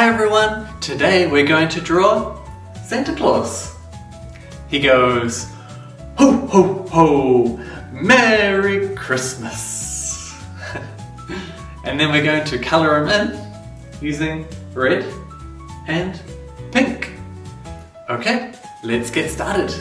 Hi everyone! Today we're going to draw Santa Claus. He goes, ho ho ho, Merry Christmas! And then we're going to colour him in using red and pink. Okay, let's get started.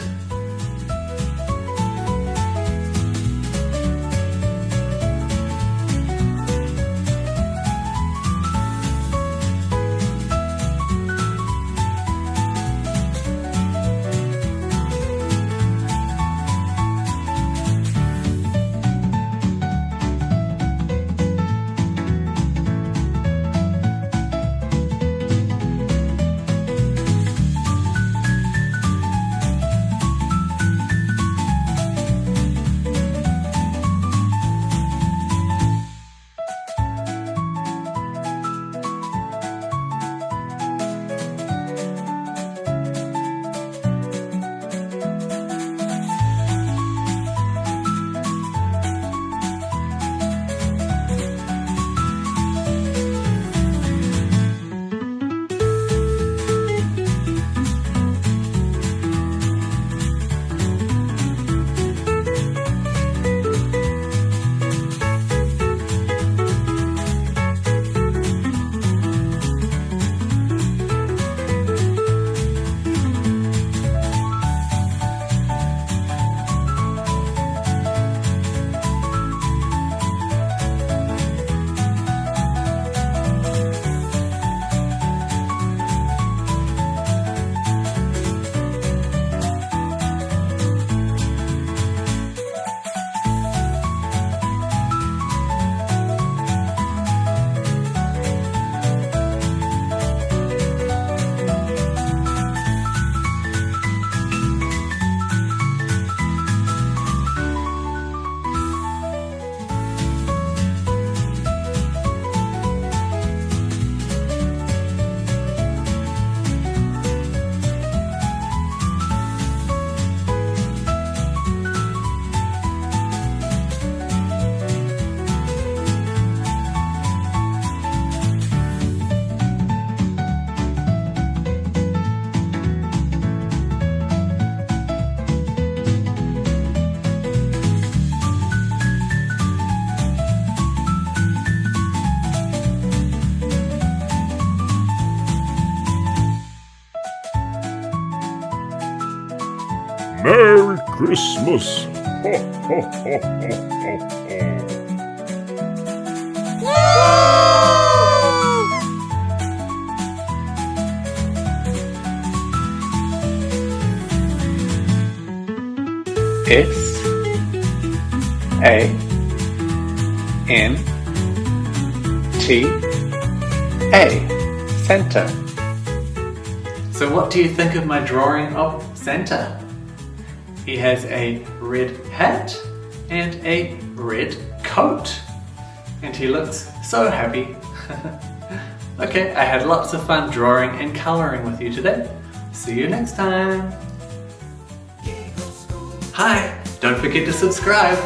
Merry Christmas! Ho, ho, ho, ho, ho, ho. S-A-N-T-A, Santa. So what do you think of my drawing of Santa? He has a red hat and a red coat. And he looks so happy. Okay, I had lots of fun drawing and colouring with you today. See you next time. Hi, don't forget to subscribe.